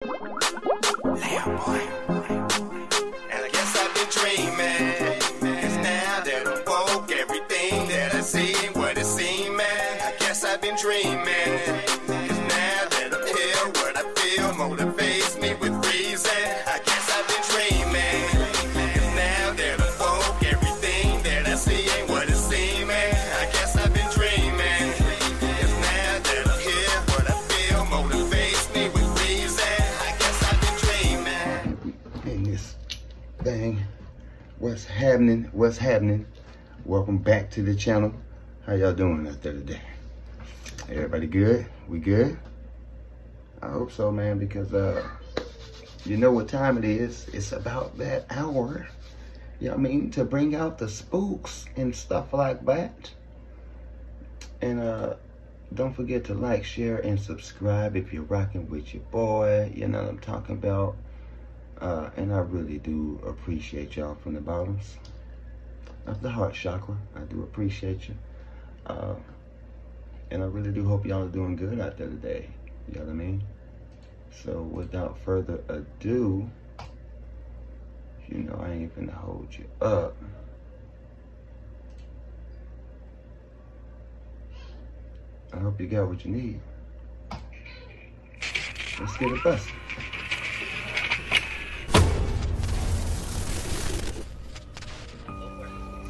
boy. And I guess I've been dreaming, 'cause now that I'm woke, everything that I see ain't what it seems, man. I guess I've been dreaming, 'cause now that I'm here, what I feel motivates me with reason. I guess I've been dreaming, 'cause now that I'm woke, everything that I see ain't what it seems, man. I guess I've been dreaming, 'cause now that I'm here, what I feel motivates me with reason. I guess I've been dreaming. In this thing, what's happening? Welcome back to the channel. How y'all doing out there today? Everybody good? We good? I hope so, man, because you know what time it is. It's about that hour, you know what I mean, to bring out the spooks and stuff like that. And don't forget to like, share, and subscribe if you're rocking with your boy. You know what I'm talking about. And I really do appreciate y'all from the bottoms of the heart chakra. I do appreciate you. And I really do hope y'all are doing good out there today. You know what I mean? So without further ado, you know I ain't finna hold you up. I hope you got what you need. Let's get it busted.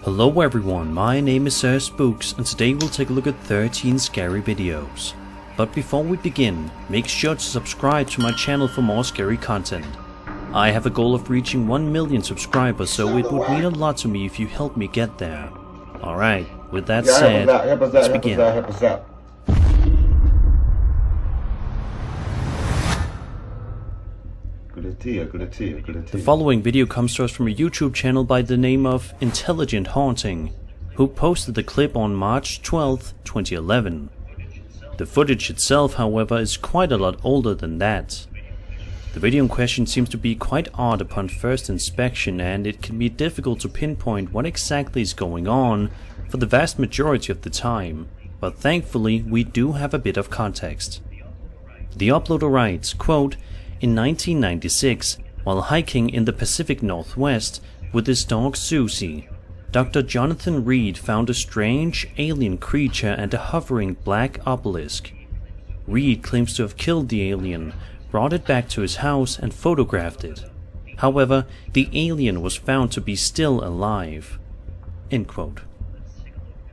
Hello everyone, my name is Sir Spooks and today we'll take a look at 13 scary videos. But before we begin, make sure to subscribe to my channel for more scary content. I have a goal of reaching 1 million subscribers, so it would mean a lot to me if you help me get there. Alright, with that said, let's begin. Help us out. The following video comes to us from a YouTube channel by the name of Intelligent Haunting, who posted the clip on March 12th, 2011. The footage itself, however, is quite a lot older than that. The video in question seems to be quite odd upon first inspection, and it can be difficult to pinpoint what exactly is going on for the vast majority of the time, but thankfully we do have a bit of context. The uploader writes, quote, "In 1996, while hiking in the Pacific Northwest with his dog Susie, Dr. Jonathan Reed found a strange alien creature and a hovering black obelisk. Reed claims to have killed the alien, brought it back to his house and photographed it. However, the alien was found to be still alive." End quote.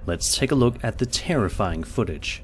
Let's take a look at the terrifying footage.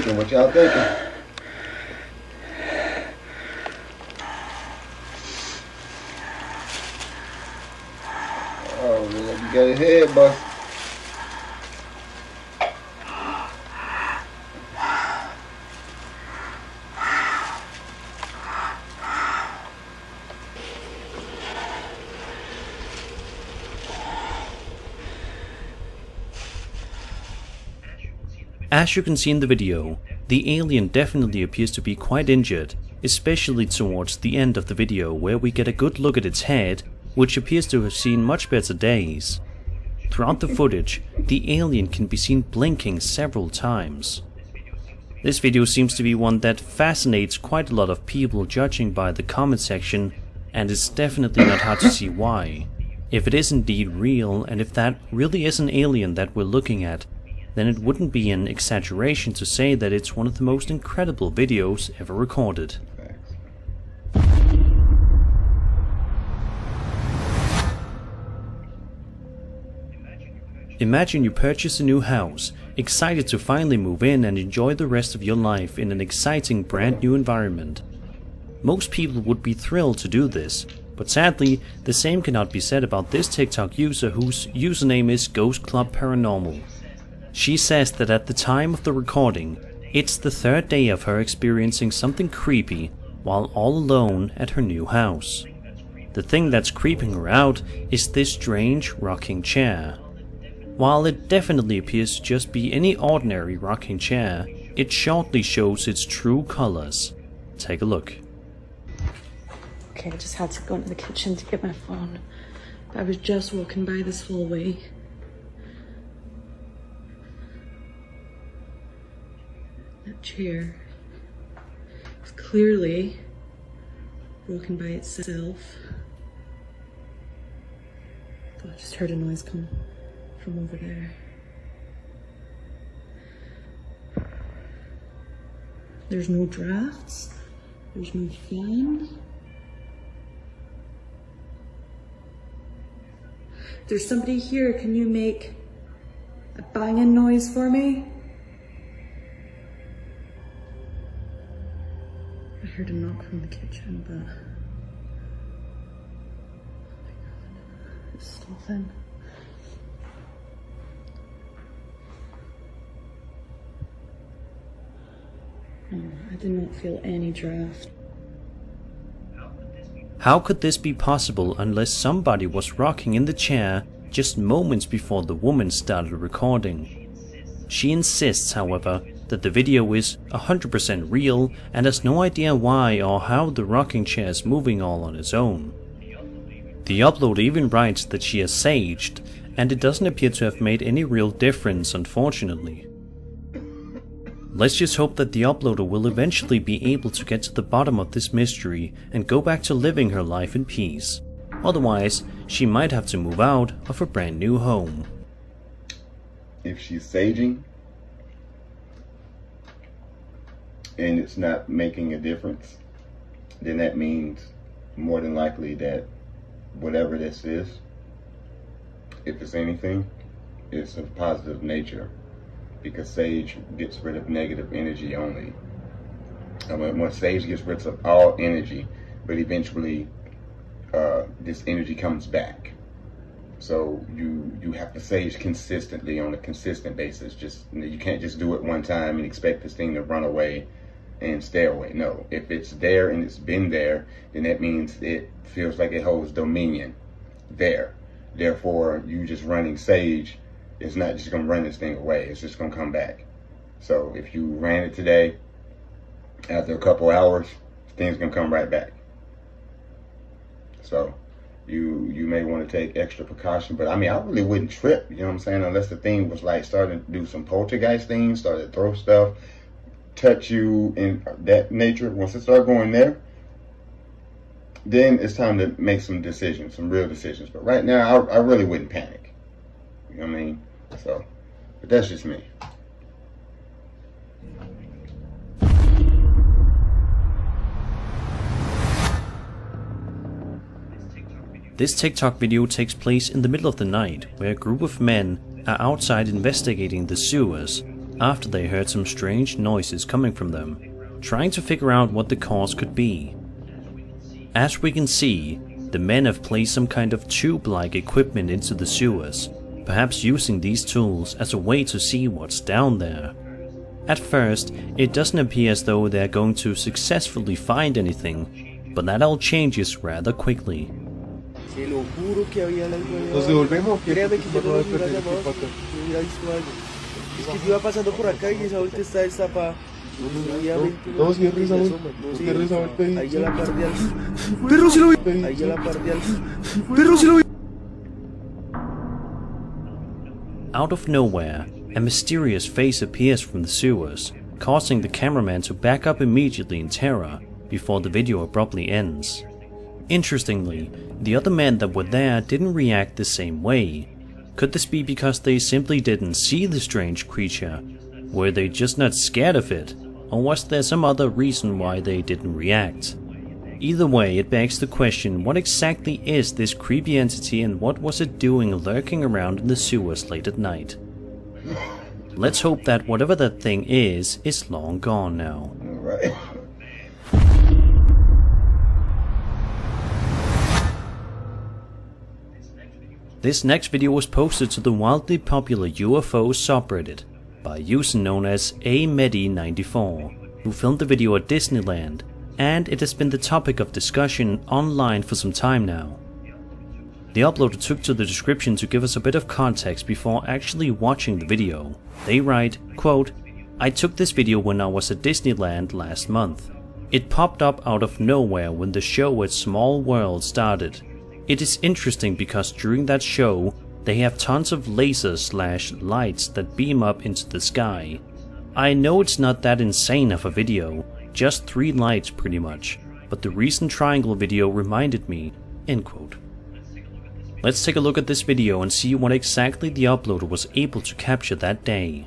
What y'all thinking? Oh, man, you got his head busted. As you can see in the video, the alien definitely appears to be quite injured, especially towards the end of the video where we get a good look at its head, which appears to have seen much better days. Throughout the footage, the alien can be seen blinking several times. This video seems to be one that fascinates quite a lot of people judging by the comment section, and it's definitely not hard to see why. If it is indeed real, and if that really is an alien that we're looking at, then it wouldn't be an exaggeration to say that it's one of the most incredible videos ever recorded. Imagine you purchase a new house, excited to finally move in and enjoy the rest of your life in an exciting brand new environment. Most people would be thrilled to do this, but sadly, the same cannot be said about this TikTok user whose username is Ghost Club Paranormal. She says that at the time of the recording, it's the third day of her experiencing something creepy while all alone at her new house. The thing that's creeping her out is this strange rocking chair. While it definitely appears to just be any ordinary rocking chair, it shortly shows its true colors. Take a look. Okay, I just had to go into the kitchen to get my phone. I was just walking by this hallway. That chair is clearly broken by itself. Oh, I just heard a noise come from over there. There's no drafts. There's no fan. If there's somebody here, can you make a banging noise for me? I heard a knock from the kitchen, but oh my god, it's nothing. No, I did not feel any draft. How could this be possible unless somebody was rocking in the chair just moments before the woman started recording? She insists, however, that the video is 100% real and has no idea why or how the rocking chair is moving all on its own. The uploader even writes that she has saged, and it doesn't appear to have made any real difference, unfortunately. Let's just hope that the uploader will eventually be able to get to the bottom of this mystery and go back to living her life in peace. Otherwise, she might have to move out of her brand new home. If she's saging and it's not making a difference, then that means more than likely that whatever this is, if it's anything, it's of positive nature, because sage gets rid of negative energy only. When sage gets rid of all energy, but eventually this energy comes back. So you have to sage consistently on a consistent basis. You can't just do it one time and expect this thing to run away and stay away. No, if it's there and it's been there, then that means it feels like it holds dominion there. Therefore, you just running sage is not just gonna run this thing away. It's just gonna come back. So if you ran it today, after a couple hours, things gonna come right back. So you may want to take extra precaution, but I mean, I really wouldn't trip, you know what I'm saying, unless the thing was like starting to do some poltergeist things, started to throw stuff, touch you in that nature. Once it starts going there, then it's time to make some decisions, some real decisions. But right now, I really wouldn't panic. You know what I mean? So, but that's just me. This TikTok video takes place in the middle of the night, where a group of men are outside investigating the sewers after they heard some strange noises coming from them, trying to figure out what the cause could be. As we can see, the men have placed some kind of tube-like equipment into the sewers, perhaps using these tools as a way to see what's down there. At first, it doesn't appear as though they're going to successfully find anything, but that all changes rather quickly. Se lo juro que había algo ahí. ¿Nos devolvemos? Créame que yo no los hubiera llamado si hubiera visto algo. Es que yo iba pasando por acá y esa vuelta está destapada. No, si es risa, güey. Ahí ya la cardial. Perro, si lo vi. Ahí ya la cardial. Perro, si lo vi. Out of nowhere, a mysterious face appears from the sewers, causing the cameraman to back up immediately in terror before the video abruptly ends. Interestingly, the other men that were there didn't react the same way. Could this be because they simply didn't see the strange creature? Were they just not scared of it? Or was there some other reason why they didn't react? Either way, it begs the question, what exactly is this creepy entity and what was it doing lurking around in the sewers late at night? Let's hope that whatever that thing is long gone now. Right. This next video was posted to the wildly popular UFO subreddit by a user known as amedi94, who filmed the video at Disneyland, and it has been the topic of discussion online for some time now. The uploader took to the description to give us a bit of context before actually watching the video. They write, quote, "I took this video when I was at Disneyland last month. It popped up out of nowhere when the show at Small World started. It is interesting because during that show, they have tons of lasers/lights that beam up into the sky. I know it's not that insane of a video, just 3 lights pretty much, but the recent triangle video reminded me," end quote. Let's take a look at this video and see what exactly the uploader was able to capture that day.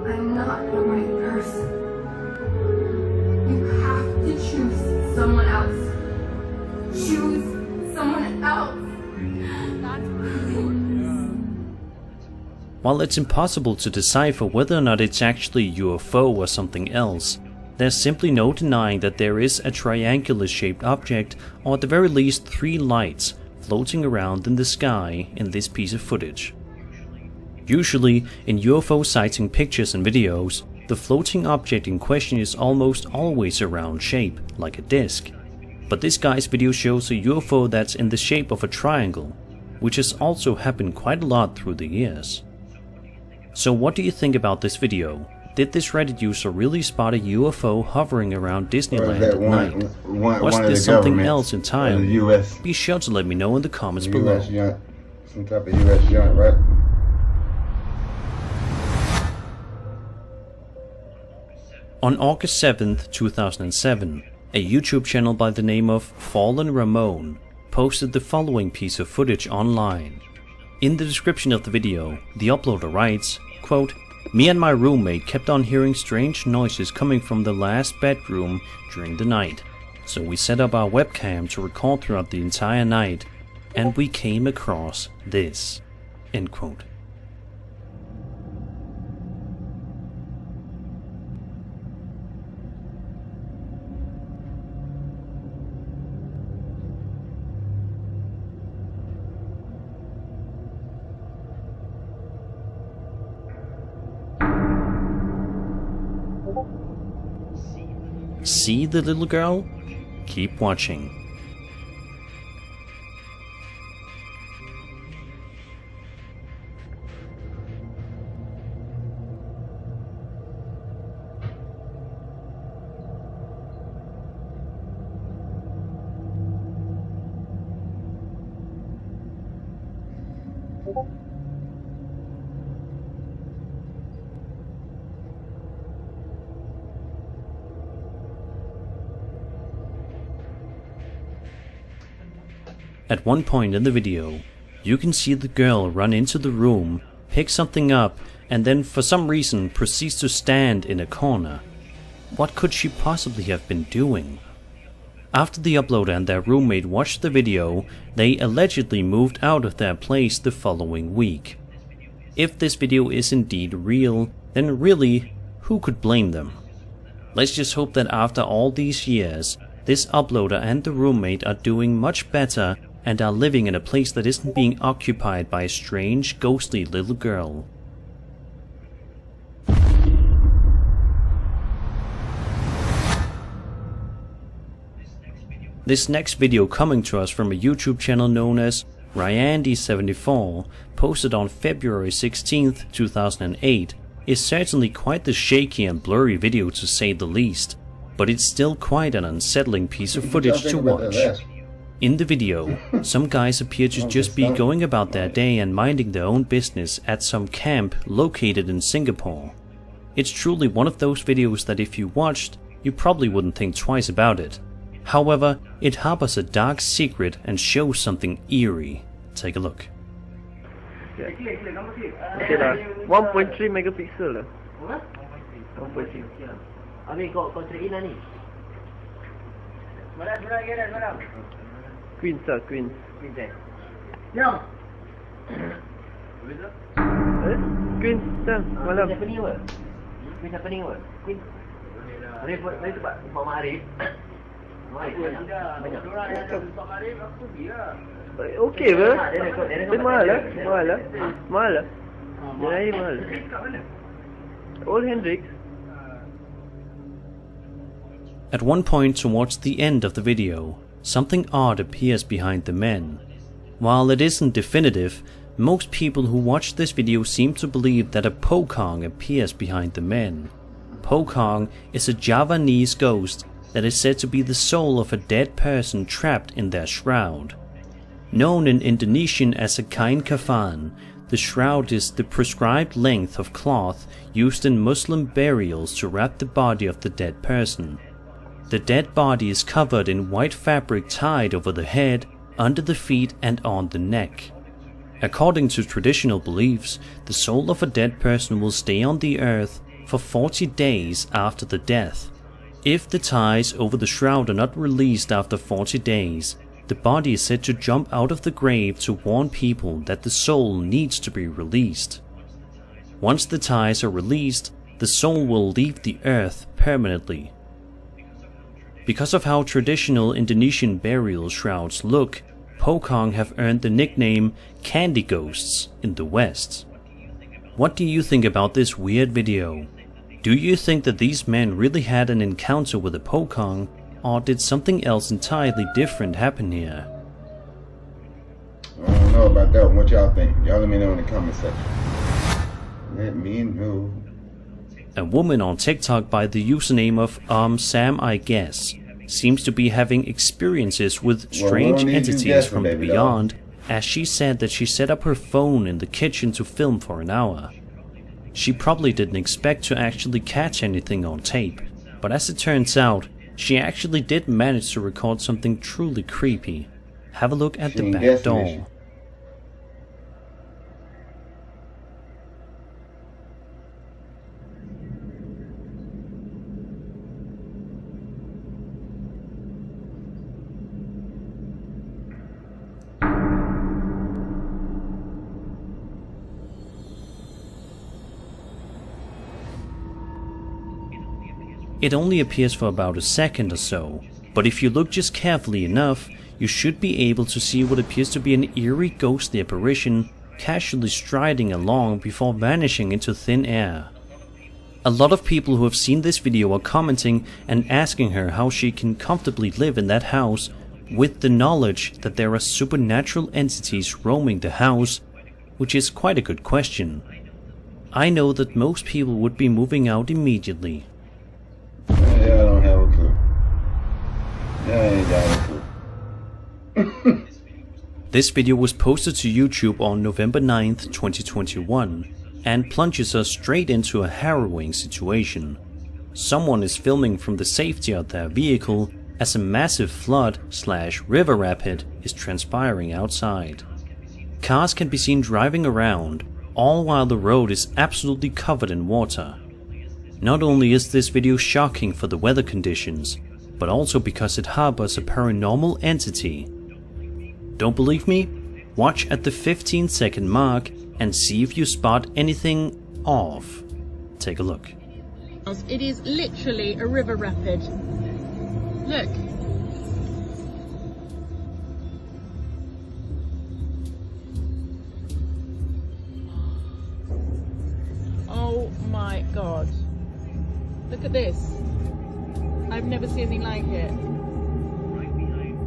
I'm not the right person. You have to choose someone else. Choose someone else. While it's impossible to decipher whether or not it's actually a UFO or something else, there's simply no denying that there is a triangular shaped object, or at the very least 3 lights, floating around in the sky in this piece of footage. Usually, in UFO sighting pictures and videos, the floating object in question is almost always a round shape, like a disc. But this guy's video shows a UFO that's in the shape of a triangle, which has also happened quite a lot through the years. So what do you think about this video? Did this Reddit user really spot a UFO hovering around Disneyland at night? Was this something else entirely? US, Be sure to let me know in the comments US below. Joint, some type of US joint, right? On August 7th, 2007, a YouTube channel by the name of Fallen Ramon posted the following piece of footage online. In the description of the video, the uploader writes, quote, "Me and my roommate kept on hearing strange noises coming from the last bedroom during the night, so we set up our webcam to record throughout the entire night, and we came across this," end quote. See the little girl? Keep watching. At one point in the video, you can see the girl run into the room, pick something up, and then for some reason proceeds to stand in a corner. What could she possibly have been doing? After the uploader and their roommate watched the video, they allegedly moved out of their place the following week. If this video is indeed real, then really, who could blame them? Let's just hope that after all these years, this uploader and the roommate are doing much better and are living in a place that isn't being occupied by a strange, ghostly little girl. This next video, coming to us from a YouTube channel known as Ryandy74, posted on February 16th, 2008, is certainly quite the shaky and blurry video to say the least, but it's still quite an unsettling piece of footage to watch. In the video, some guys appear to just be going about their day and minding their own business at some camp located in Singapore. It's truly one of those videos that if you watched, you probably wouldn't think twice about it. However, it harbors a dark secret and shows something eerie. Take a look. Okay lah, 1.3 megapixel lah. 1.3. Habis kau trade in lah ni. Semalam. Queens lah, Queens. Queens No. Queens dah, malam. Queens happening apa? Queens happening apa? Queens. Arif sebab Mak Arif. Okey ke? Mahal lah. Mahal lah. Dia mahal. Old Hendrix. At one point towards the end of the video, something odd appears behind the men. While it isn't definitive, most people who watch this video seem to believe that a Pocong appears behind the men. Pocong is a Javanese ghost that is said to be the soul of a dead person trapped in their shroud. Known in Indonesian as a kain kafan, the shroud is the prescribed length of cloth used in Muslim burials to wrap the body of the dead person. The dead body is covered in white fabric tied over the head, under the feet and on the neck. According to traditional beliefs, the soul of a dead person will stay on the earth for 40 days after the death. If the ties over the shroud are not released after 40 days, the body is said to jump out of the grave to warn people that the soul needs to be released. Once the ties are released, the soul will leave the earth permanently. Because of how traditional Indonesian burial shrouds look, Pocong have earned the nickname candy ghosts in the West. What do you think about this weird video? Do you think that these men really had an encounter with a Pocong, or did something else entirely different happen here? I don't know about that. What y'all think? Y'all let me know in the comment section. Let me know. A woman on TikTok by the username of Sam I guess seems to be having experiences with strange entities from the beyond, as she said that she set up her phone in the kitchen to film for an hour. She probably didn't expect to actually catch anything on tape, but as it turns out, she actually did manage to record something truly creepy. Have a look at the back door. It only appears for about a second or so, but if you look just carefully enough, you should be able to see what appears to be an eerie ghostly apparition casually striding along before vanishing into thin air. A lot of people who have seen this video are commenting and asking her how she can comfortably live in that house with the knowledge that there are supernatural entities roaming the house, which is quite a good question. I know that most people would be moving out immediately. Yeah, I don't have a clue. I ain't got a clue. This video was posted to YouTube on November 9th, 2021, and plunges us straight into a harrowing situation. Someone is filming from the safety of their vehicle as a massive flood/river rapid is transpiring outside. Cars can be seen driving around, all while the road is absolutely covered in water. Not only is this video shocking for the weather conditions, but also because it harbors a paranormal entity. Don't believe me? Watch at the 15-second mark and see if you spot anything off. Take a look. It is literally a river rapid. Look. Oh my God. Look at this. I've never seen anything like it.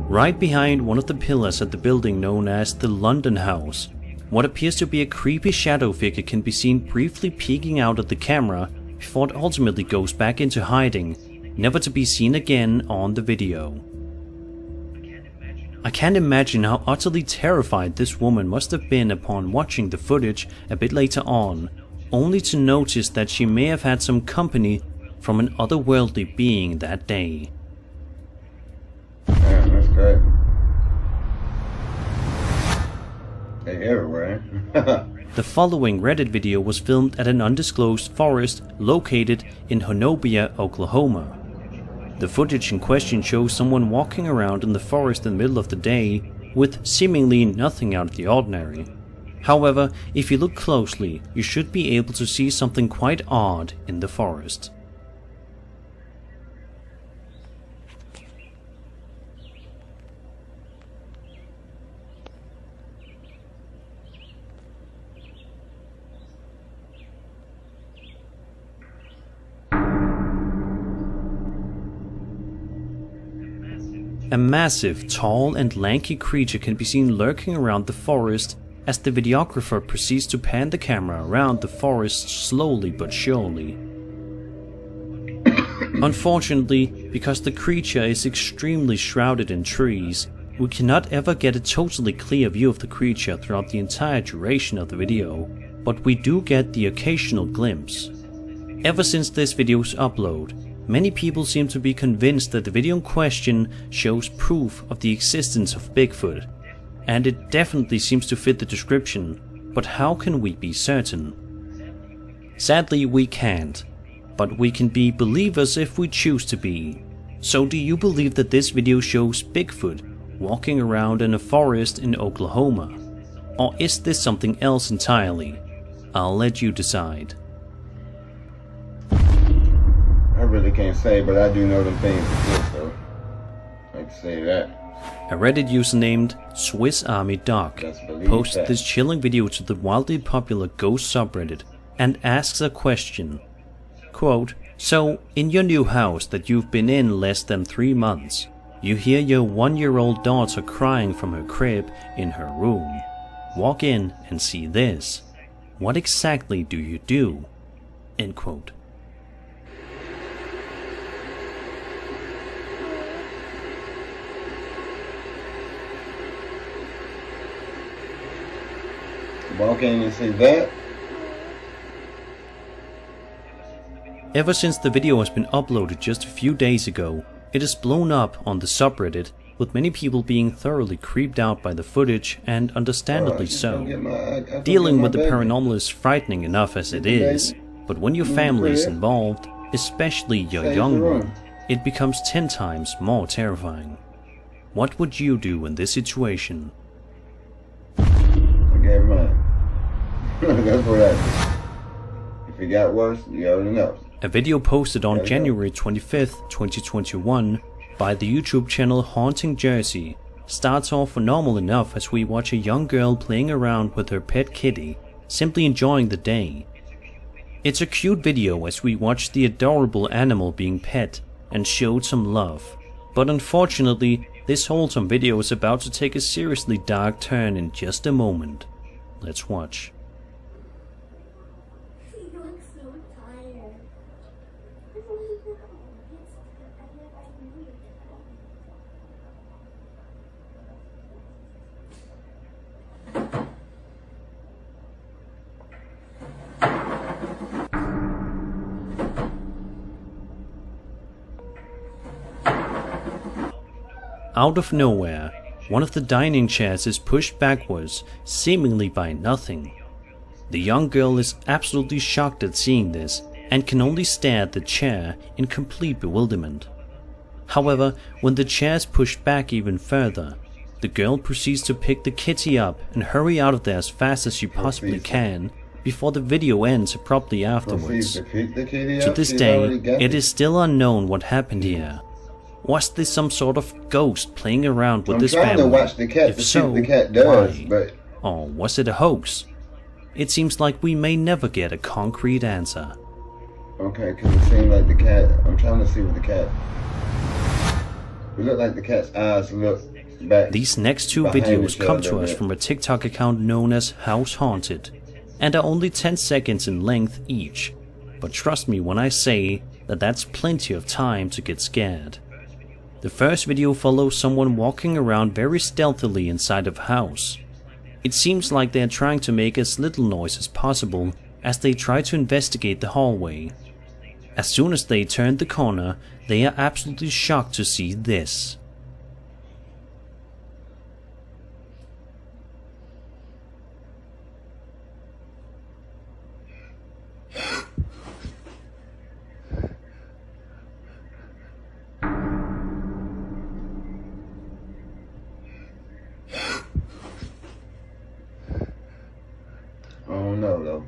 Right behind one of the pillars at the building known as the London House, What appears to be a creepy shadow figure can be seen briefly peeking out at the camera before it ultimately goes back into hiding, never to be seen again on the video. I can't imagine how utterly terrified this woman must have been upon watching the footage a bit later on, only to notice that she may have had some company from an otherworldly being that day. Man, that's great. They're everywhere. The following Reddit video was filmed at an undisclosed forest located in Honobia, Oklahoma. The footage in question shows someone walking around in the forest in the middle of the day with seemingly nothing out of the ordinary. However, if you look closely, you should be able to see something quite odd in the forest. A massive, tall and lanky creature can be seen lurking around the forest as the videographer proceeds to pan the camera around the forest slowly but surely. Unfortunately, because the creature is extremely shrouded in trees, we cannot ever get a totally clear view of the creature throughout the entire duration of the video, but we do get the occasional glimpse. Ever since this video's upload, many people seem to be convinced that the video in question shows proof of the existence of Bigfoot, and it definitely seems to fit the description, but how can we be certain? Sadly, we can't, but we can be believers if we choose to be. So do you believe that this video shows Bigfoot walking around in a forest in Oklahoma? Or is this something else entirely? I'll let you decide. I really can't say, but I do know them things exist, though. I can say that. A Reddit user named Swiss Army Doc posted this chilling video to the wildly popular Ghost subreddit and asks a question. Quote, "So, in your new house that you've been in less than 3 months, you hear your 1-year-old daughter crying from her crib in her room. Walk in and see this. What exactly do you do?" End quote. Walk in and see that. Ever since the video has been uploaded just a few days ago, it has blown up on the subreddit, with many people being thoroughly creeped out by the footage, and understandably so. Dealing with the paranormal is frightening enough as it is, but when your family is involved, especially your young one, it becomes 10 times more terrifying. What would you do in this situation? I gave mine. That's what I did. If it got worse, you already know. A video posted on January 25th, 2021 by the YouTube channel Haunting Jersey starts off normal enough as we watch a young girl playing around with her pet kitty, simply enjoying the day. It's a cute video as we watch the adorable animal being pet and showed some love, but unfortunately this wholesome video is about to take a seriously dark turn in just a moment. Let's watch. Out of nowhere, one of the dining chairs is pushed backwards, seemingly by nothing. The young girl is absolutely shocked at seeing this and can only stare at the chair in complete bewilderment. However, when the chair is pushed back even further, the girl proceeds to pick the kitty up and hurry out of there as fast as she possibly can before the video ends abruptly afterwards. To this day, it is still unknown what happened here. Was this some sort of ghost playing around with this family? If so, why? Or was it a hoax? It seems like we may never get a concrete answer. Okay, because it seemed like the cat, I'm trying to see what the cat, it looked like the cat's eyes look back. These next two behind videos each come other, to us man. from a TikTok account known as House Haunted, and are only 10 seconds in length each. But trust me when I say that that's plenty of time to get scared. The first video follows someone walking around very stealthily inside of a house. It seems like they are trying to make as little noise as possible as they try to investigate the hallway. As soon as they turn the corner, they are absolutely shocked to see this. I don't know though.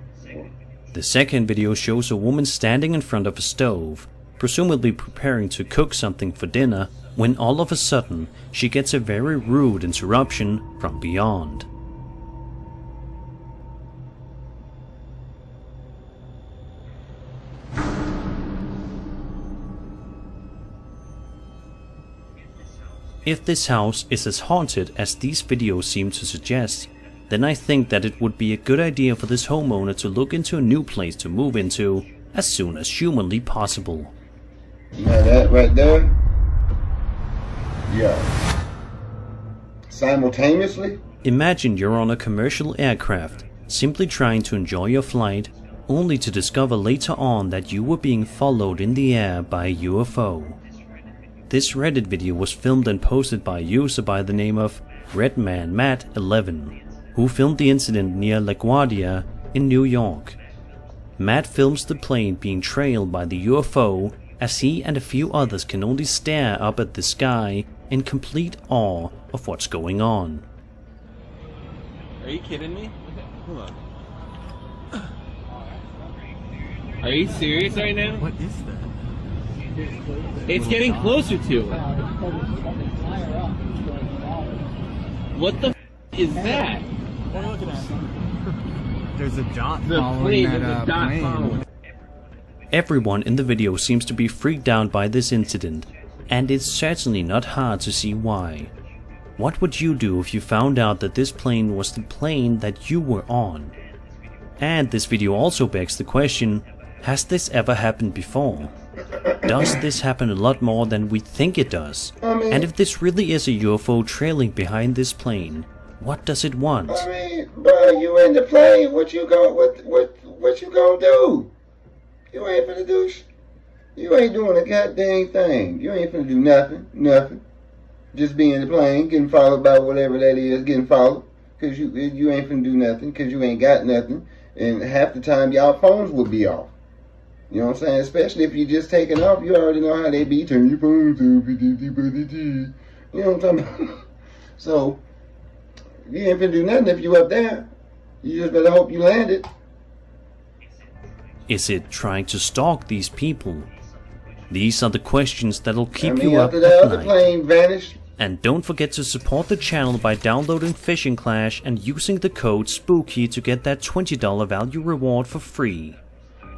The second video shows a woman standing in front of a stove, presumably preparing to cook something for dinner, when all of a sudden she gets a very rude interruption from beyond. If this house is as haunted as these videos seem to suggest, then I think that it would be a good idea for this homeowner to look into a new place to move into as soon as humanly possible. Now that right there, yeah. Simultaneously? Imagine you're on a commercial aircraft, simply trying to enjoy your flight, only to discover later on that you were being followed in the air by a UFO. This Reddit video was filmed and posted by a user by the name of RedmanMatt11, who filmed the incident near LaGuardia in New York. Matt films the plane being trailed by the UFO as he and a few others can only stare up at the sky in complete awe of what's going on. Are you kidding me? Hold on. Are you serious right now? What is that? It's getting closer to it. What the f is that? What are you looking at? There's a dot The following plane, that there's a dot plane. following. Everyone in the video seems to be freaked out by this incident, and it's certainly not hard to see why. What would you do if you found out that this plane was the plane that you were on? And this video also begs the question, has this ever happened before? Does this happen a lot more than we think it does? And if this really is a UFO trailing behind this plane, what does it want? I mean, bro, you in the plane, what you gonna do? You ain't finna do you ain't doing a goddamn thing. You ain't finna do nothing. Just be in the plane, getting followed by whatever that is, getting followed. Cause you ain't finna do nothing, cause you ain't got nothing. And half the time y'all phones will be off. You know what I'm saying? Especially if you just taking off, you already know how they be. Turn your phones off. You know what I'm talking about? So, you ain't finna do nothing if you up there. You just better hope you landed. Is it trying to stalk these people? These are the questions that'll keep you up after the at other night. plane vanished. And don't forget to support the channel by downloading Fishing Clash and using the code SPOOKY to get that $20 value reward for free.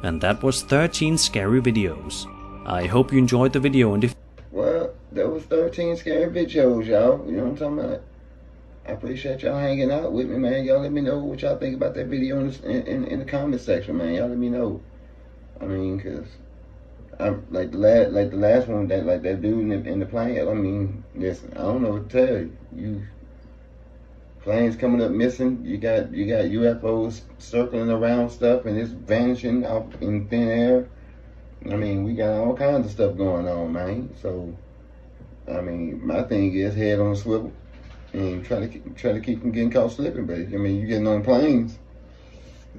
And that was 13 scary videos. I hope you enjoyed the video, and if... Well, that was 13 scary videos, y'all. You know what I'm talking about? I appreciate y'all hanging out with me, man. Y'all let me know what y'all think about that video in the comment section, man. Y'all let me know. I mean, cause I'm like the last one, that dude in the plane. I mean, listen, I don't know what to tell you. Planes coming up missing. You got UFOs circling around stuff, and it's vanishing off in thin air. I mean, we got all kinds of stuff going on, man. So, I mean, my thing is head on a swivel and try to keep from getting caught slipping. But I mean, you getting on planes,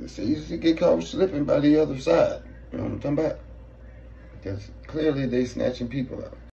it's easy to get caught slipping by the other side. You know what I'm talking about? Because clearly they snatching people up.